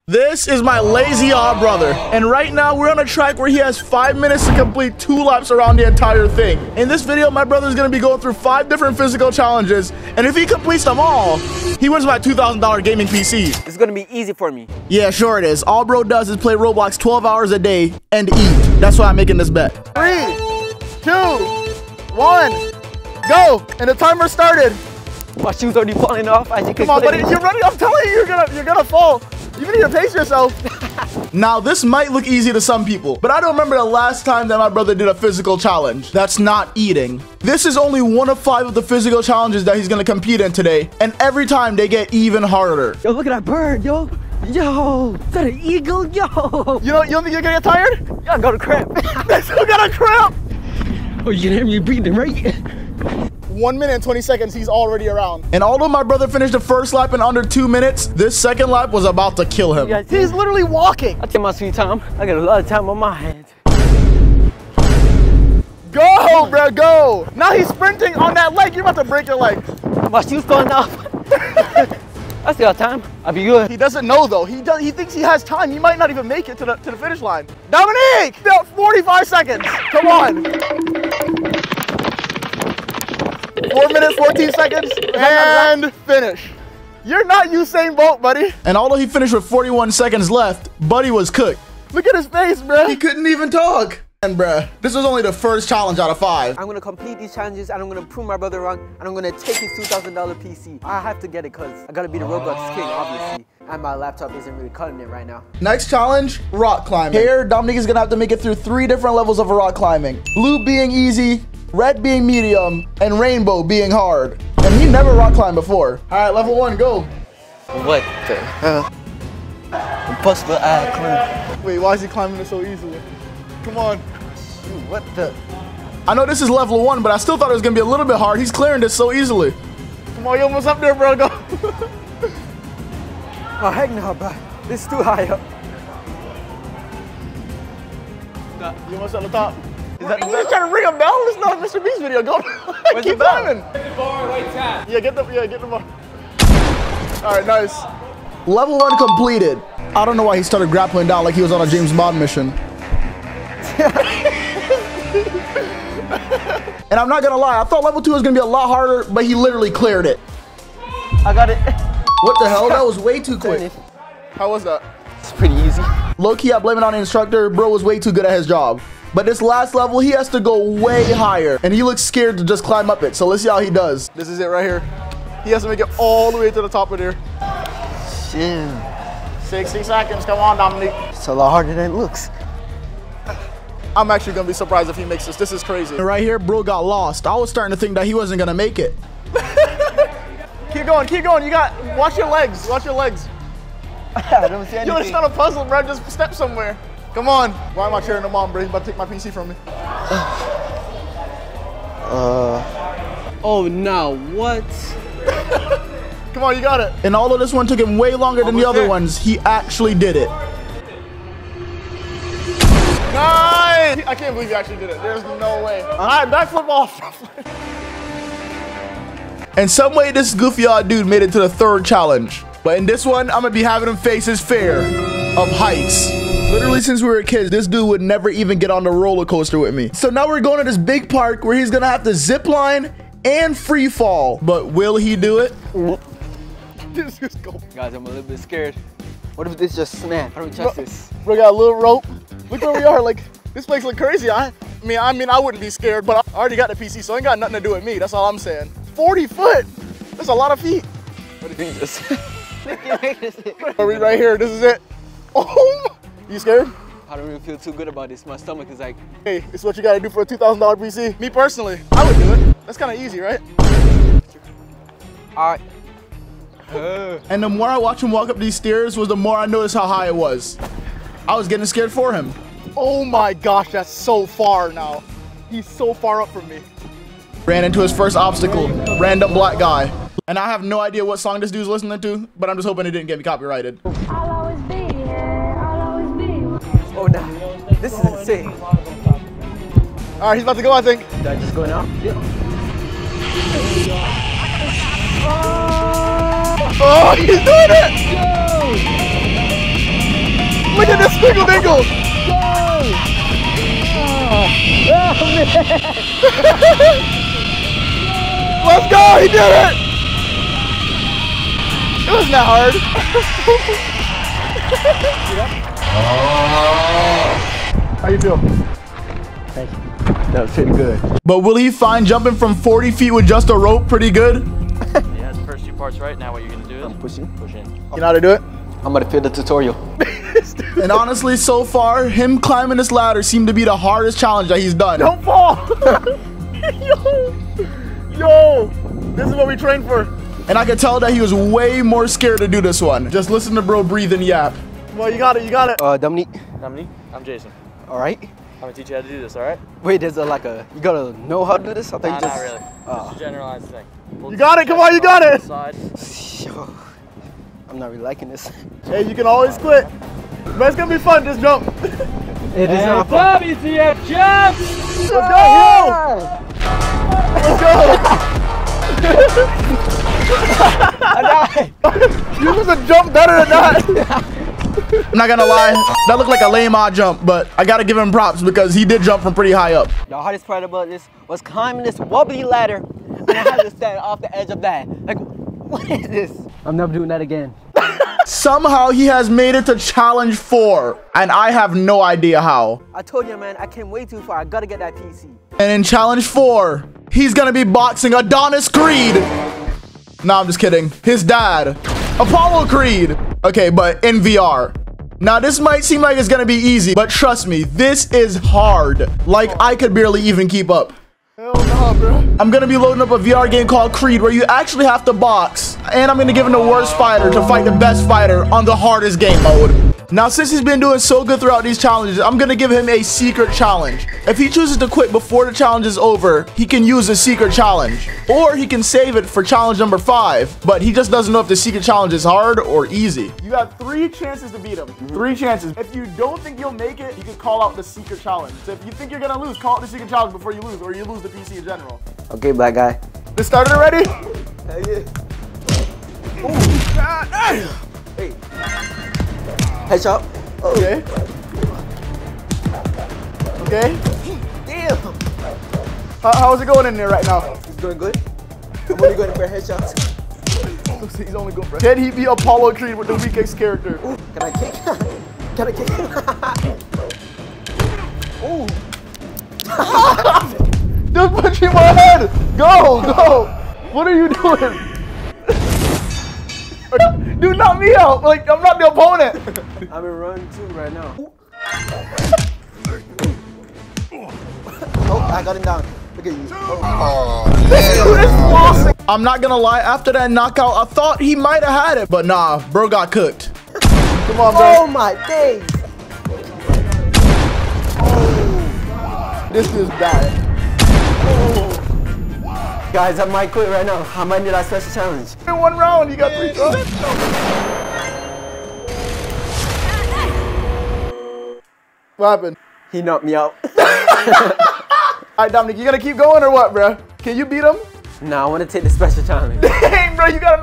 This is my lazy brother, and right now we're on a track where he has 5 minutes to complete 2 laps around the entire thing. In this video, my brother's gonna be going through 5 different physical challenges, and if he completes them all, he wins my $2,000 gaming PC. It's gonna be easy for me. Yeah, sure it is. All bro does is play Roblox 12 hours a day and eat. That's why I'm making this bet. 3, 2, 1, go! And the timer started. My shoes already falling off. As you can Come on, buddy, you're running. I'm telling you, you're gonna fall. You need to pace yourself. Now, this might look easy to some people, but I don't remember the last time that my brother did a physical challenge. That's not eating. This is only one of 5 of the physical challenges that he's gonna compete in today, and every time they get even harder. Yo, look at that bird, yo. Yo, is that an eagle? Yo. You don't think you're gonna get tired? Yeah, I got a cramp. I still got a cramp. Oh, you can hear me breathing, right? 1 minute and 20 seconds, he's already around. And although my brother finished the first lap in under 2 minutes, this second lap was about to kill him. He's literally walking. I take my sweet time. I got a lot of time on my hands. Go, bro, go. Now he's sprinting on that leg. You're about to break your leg. My shoes falling off. I still got time. I'll be good. He doesn't know though. He thinks he has time. He might not even make it to the finish line. Dominique, 45 seconds. Come on. 4 minutes, 14 seconds, and finish. You're not Usain Bolt, buddy. And although he finished with 41 seconds left, Buddy was cooked. Look at his face, bro. He couldn't even talk. And bruh, this was only the first challenge out of 5. I'm gonna complete these challenges and I'm gonna prove my brother wrong and I'm gonna take his $2,000 PC. I have to get it because I gotta be the Roblox king, obviously. And my laptop isn't really cutting it right now. Next challenge, rock climbing. Here, Dominique is gonna have to make it through 3 different levels of rock climbing. Blue being easy, red being medium, and rainbow being hard. And he never rock climbed before. All right, level 1, go. What the hell? Impossible climb. Wait, why is he climbing it so easily? Come on. Dude, what the? I know this is level 1, but I still thought it was gonna be a little bit hard. He's clearing this so easily. Come on, you almost up there, bro. Go. Oh, heck no, bro. This is too high up. You almost at the top. Is that you trying to bring him down? This is not a Mr. Beast video. Go. Keep climbing. Get the bar, right tap. Yeah, get the bar. All right, nice. Level 1 completed. I don't know why he started grappling down like he was on a James Bond mission. And I'm not gonna lie, I thought level 2 was gonna be a lot harder, but he literally cleared it. I got it. What the hell? That was way too quick. How was that? It's pretty easy. Low-key, I blame it on the instructor. Bro was way too good at his job. But this last level, he has to go way higher. And he looks scared to just climb up it. So let's see how he does. This is it right here. He has to make it all the way to the top of there. Shit. 60 seconds. Come on, Dominique. It's a lot harder than it looks. I'm actually gonna be surprised if he makes this. This is crazy. Right here, bro got lost. I was starting to think that he wasn't gonna make it. Keep going, keep going. You got, watch your legs, watch your legs. I don't see anything. Yo, it's not a puzzle, bro. Just step somewhere. Come on. Why am I cheering him on, bro? He's about to take my PC from me. Oh, no, what? Come on, you got it. And although this one took him way longer than the other ones, he actually did it. Nice! I can't believe you actually did it. There's no way. All right, backflip off. In some way, this goofy-odd dude made it to the 3rd challenge. But in this one, I'm gonna be having him face his fear of heights. Literally, since we were kids, this dude would never even get on the roller coaster with me. So now we're going to this big park where he's gonna have to zip line and free fall. But will he do it? Just go. Guys, I'm a little bit scared. What if this just snapped? I don't trust this. We got a little rope. Look where we are. Like, this place look crazy. I mean, I wouldn't be scared, but I already got the PC, so it ain't got nothing to do with me. That's all I'm saying. 40 foot. That's a lot of feet. What if he just? Are we right here? This is it. Oh, you scared? I don't really feel too good about this. My stomach is like. Hey, this is what you gotta do for a $2,000 PC. Me personally, I would do it. That's kind of easy, right? All right. And the more I watch him walk up these stairs was the more I noticed how high it was. I was getting scared for him. Oh my gosh, that's so far now. He's so far up from me. Ran into his first obstacle, random black guy. And I have no idea what song this dude's listening to, but I'm just hoping it didn't get me copyrighted. I'll always be here, I'll always be. Oh no, this is insane. All right, he's about to go, I think. Did I just go now? Yeah. Oh, he's doing it! Look at this squiggle dingle. Let's go, he did it! It wasn't that hard. How you feel? Thank you. That was pretty good. But will he find jumping from 40 feet with just a rope pretty good? Yeah, the first two parts right. Now what you're gonna do is push in. You know how to do it? I'm gonna fill the tutorial. And honestly, so far, him climbing this ladder seemed to be the hardest challenge that he's done. Don't fall! Yo! This is what we trained for. And I could tell that he was way more scared to do this one. Just listen to bro breathe and yap. Well, you got it, you got it. Dominique. Dominique, I'm Jason. All right. I'm gonna teach you how to do this, all right? Wait, there's you gotta know how to do this? I think Nah, just, not really. Just a generalized thing. You got it, come on, you got it. Side. I'm not really liking this. Hey, you can always quit. But it's gonna be fun, just jump. It is not fun. WTF jump! Let's go! Let's go! I died. You supposed to jump better than that. I'm not gonna lie, that looked like a lame odd jump, but I gotta give him props because he did jump from pretty high up. The hardest part about this was climbing this wobbly ladder, and I had to stand off the edge of that. Like, what is this? I'm never doing that again. Somehow he has made it to challenge 4, and I have no idea how. I told you, man, I came way too far. I gotta get that PC. And in challenge 4, he's gonna be boxing Adonis Creed. Nah, I'm just kidding. His dad, Apollo Creed. Okay, but in VR. Now, this might seem like it's gonna be easy, but trust me, this is hard. Like, I could barely even keep up. Hell no, bro. I'm gonna be loading up a VR game called Creed where you actually have to box. And I'm gonna give him the worst fighter to fight the best fighter on the hardest game mode. Now, since he's been doing so good throughout these challenges, I'm gonna give him a secret challenge. If he chooses to quit before the challenge is over, he can use the secret challenge. Or he can save it for challenge number 5. But he just doesn't know if the secret challenge is hard or easy. You got 3 chances to beat him. 3 chances. If you don't think you'll make it, you can call out the secret challenge. So if you think you're gonna lose, call out the secret challenge before you lose, or you lose the PC in general. Okay, black guy. This started already? Hell yeah. Ooh, God. Hey. Headshot. Oh. Okay. Okay. Damn. How's it going in there right now? It's doing good. I'm only going for headshots. He's only going for. Can he be Apollo Creed with the weakest character? Ooh, can I kick? Can I kick? Ooh. Just punch him in my head! Go, go! What are you doing? Dude, knock me out! Like, I'm not the opponent! I'm in run 2 right now. Oh, I got him down. Look at you. Oh. I'm not gonna lie, after that knockout, I thought he might have had it. But nah, bro got cooked. Come on, bro. Oh my days! This is bad. Guys, I might quit right now. I might need that special challenge. In 1 round, you got 3 shots. What happened? He knocked me out. Alright, Dominic, you gonna keep going or what, bro? Can you beat him? Nah, I want to take the special challenge. Dang, bro, you didn't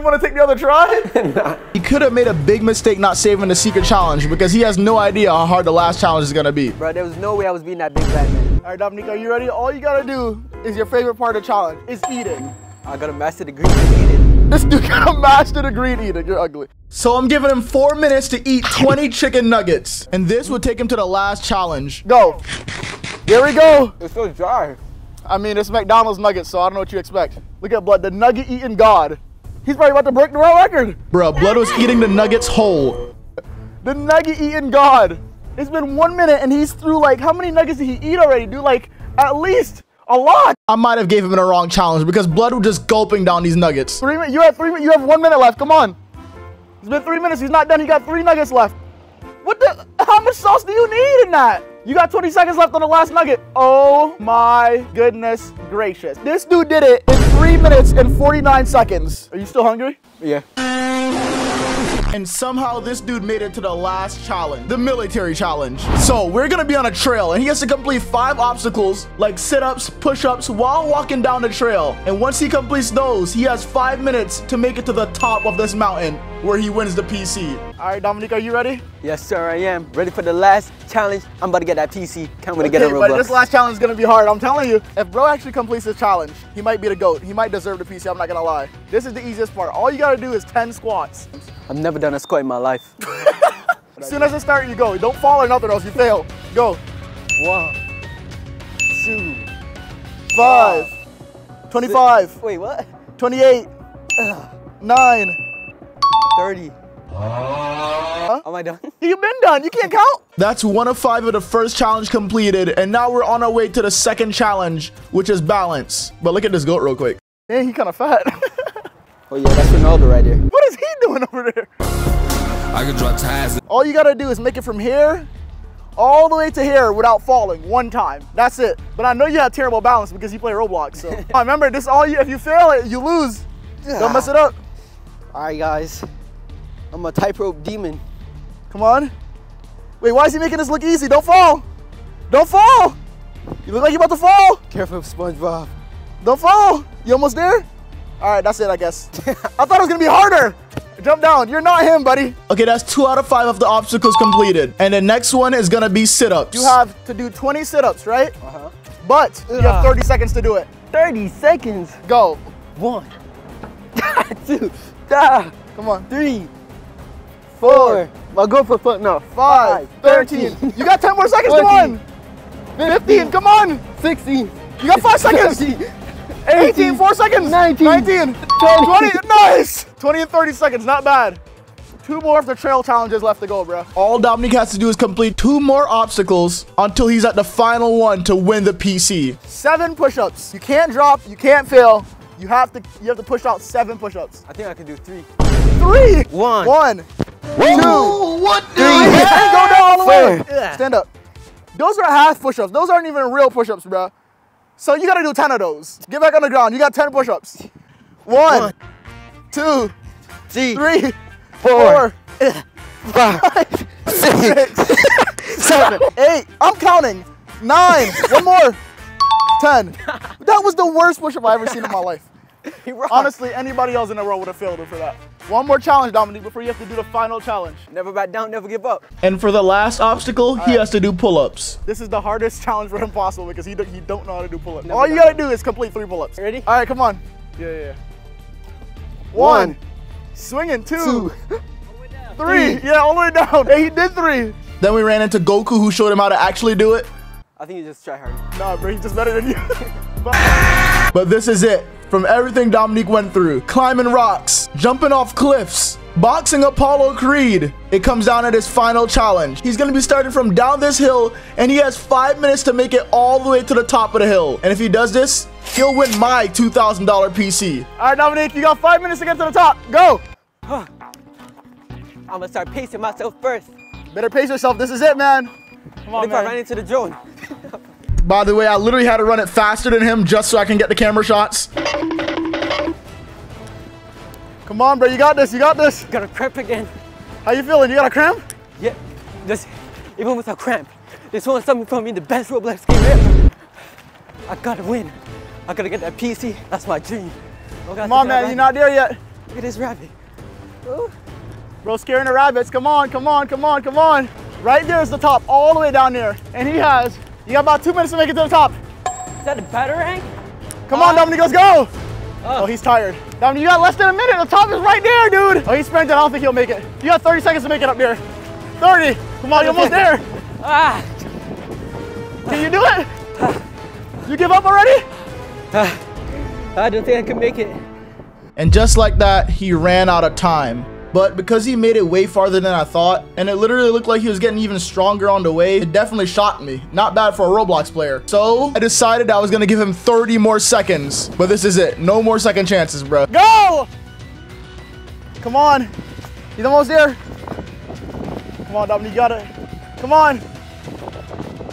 want to take the other try? Nah. He could have made a big mistake not saving the secret challenge because he has no idea how hard the last challenge is gonna be. Bro, there was no way I was beating that big fat man. Alright, Dominic, are you ready? All you gotta do is your favorite part of the challenge, is eating. I gotta master the green and eat it. This dude gotta master the green eating. You're ugly. So I'm giving him 4 minutes to eat 20 chicken nuggets. And this would take him to the last challenge. Go. Here we go. It's so dry. I mean, it's McDonald's nuggets, so I don't know what you expect. Look at Blood, the nugget eating god. He's probably about to break the world record. Bruh, Blood was eating the nuggets whole. The nugget eating god. It's been 1 minute and he's through like, how many nuggets did he eat already? Dude, like at least a lot. I might have gave him the wrong challenge because Blood was just gulping down these nuggets. 3 minutes, you have 3 minutes, you have 1 minute left, come on. It's been 3 minutes, he's not done, he got 3 nuggets left. What the, how much sauce do you need in that? You got 20 seconds left on the last nugget. Oh my goodness gracious. This dude did it in 3 minutes and 49 seconds. Are you still hungry? Yeah. And somehow this dude made it to the last challenge, the military challenge. So we're gonna be on a trail and he has to complete 5 obstacles like sit-ups, push-ups while walking down the trail. And once he completes those, he has 5 minutes to make it to the top of this mountain. where he wins the PC. All right, Dominique, are you ready? Yes, sir, I am. Ready for the last challenge. I'm about to get that PC. Can't wait to get a But Roblox. this last challenge is gonna be hard. I'm telling you, if bro actually completes this challenge, he might be the GOAT. He might deserve the PC, I'm not gonna lie. This is the easiest part. All you gotta do is 10 squats. I've never done a squat in my life. As soon as it starts, you go. Don't fall or nothing else, you fail. Go. 1, 2, 5, 25, wait, what? 28, 9. 30. Am I done? You've been done, you can't count. That's 1 of 5 of the first challenge completed, and now we're on our way to the second challenge, which is balance. But look at this goat real quick. Man, he kind of fat. Oh yeah, that's Ronaldo right there. What is he doing over there? I can drop ties. All you gotta do is make it from here all the way to here without falling one time. That's it. But I know you have terrible balance because you play Roblox. So remember, this all you. If you fail it, you lose. Don't mess it up. All right, guys. I'm a tightrope demon. Come on. Wait, why is he making this look easy? Don't fall. Don't fall. You look like you're about to fall. Careful, SpongeBob. Don't fall. You almost there? All right, that's it, I guess. I thought it was gonna be harder. Jump down. You're not him, buddy. Okay, that's 2 out of 5 of the obstacles completed. And the next one is gonna be sit-ups. You have to do 20 sit-ups, right? But you have 30 seconds to do it. 30 seconds. Go. 1, 2, Come on. 3, 4. I'll go for foot now. 5, 13. You got 10 more seconds. Come on. 15. Come on. 16. You got 5 seconds. 18. 4 seconds. 19. 20. Nice. 20 and 30 seconds. Not bad. 2 more of the trail challenges left to go, bro. All Dominique has to do is complete 2 more obstacles until he's at the final one to win the PC. 7 push-ups. You can't drop. You can't fail. You have to push out 7 push-ups. I think I can do 3. 3. 1. 1. 2. What? 3. And go down all the way. 4. Stand up. Those are half push-ups. Those aren't even real push-ups, bro. So you gotta do 10 of those. Get back on the ground. You got 10 push-ups. 1, 2, 3, 4, 5, 6, 7, 8. I'm counting. 9. One more. 10. That was the worst push-up I've ever seen in my life. Honestly, anybody else in the world would have failed for that. One more challenge, Dominique, before you have to do the final challenge. Never back down, never give up. And for the last obstacle, he has to do pull-ups. This is the hardest challenge for him possible because he don't know how to do pull-ups. All you gotta do is complete 3 pull-ups. Ready? All right, come on. Yeah. 1. Swinging. 2. 3. Yeah, all the way down. Hey, he did 3. Then we ran into Goku, who showed him how to actually do it. I think you just try harder. Nah, bro, he's just better than you. But this is it. From everything Dominique went through, climbing rocks, jumping off cliffs, boxing Apollo Creed, it comes down to this final challenge. He's gonna be starting from down this hill, and he has 5 minutes to make it all the way to the top of the hill. And if he does this, he'll win my $2,000 PC. All right, Dominique, you got 5 minutes to get to the top. Go. I'm gonna start pacing myself first. Better pace yourself. This is it, man. Come What on, if I man. ran into the drone? By the way, I literally had to run it faster than him just so I can get the camera shots. Come on, bro. You got this. You got this. Got a cramp again. How you feeling? You got a cramp? Yeah, just even with a cramp, this one's something from me, the best Roblox game ever. I gotta win. I gotta get that PC. That's my dream. Come on, man. You're not there yet. Look at this rabbit. Ooh. Bro, scaring the rabbits. Come on, come on, come on, come on. Right there is the top, all the way down there. And you got about 2 minutes to make it to the top. Is that a batarang? Come on, Dominique, let's go. Oh, he's tired. Dominique, you got less than a minute. The top is right there, dude. Oh, he's sprinting. I don't think he'll make it. You got 30 seconds to make it up there. 30. Come on, you're almost there. Ah. Can you do it? You give up already? I don't think I can make it. And just like that, he ran out of time. But because he made it way farther than I thought, and it literally looked like he was getting even stronger on the way, it definitely shocked me. Not bad for a Roblox player. So I decided I was gonna give him 30 more seconds. But this is it. No more second chances, bro. Go! Come on. He's almost there. Come on, Dominique, you got it. Come on.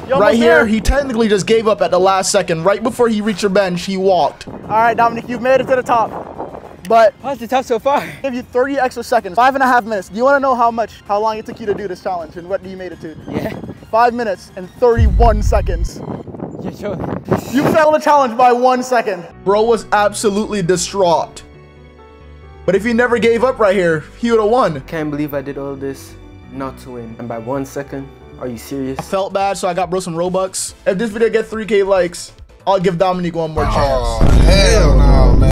Right here, he technically just gave up at the last second. Right before he reached your bench, he walked. All right, Dominique, you've made it to the top. But how's the top so far? I give you 30 extra seconds, 5.5 minutes. Do you want to know how long it took you to do this challenge and what you made it to? Yeah. 5 minutes and 31 seconds. Yeah, sure. You failed the challenge by 1 second. Bro was absolutely distraught. But if he never gave up right here, he would have won. Can't believe I did all this not to win. And by 1 second, are you serious? I felt bad, so I got bro some Robux. If this video gets 3K likes, I'll give Dominique one more chance. Oh, hell no, man.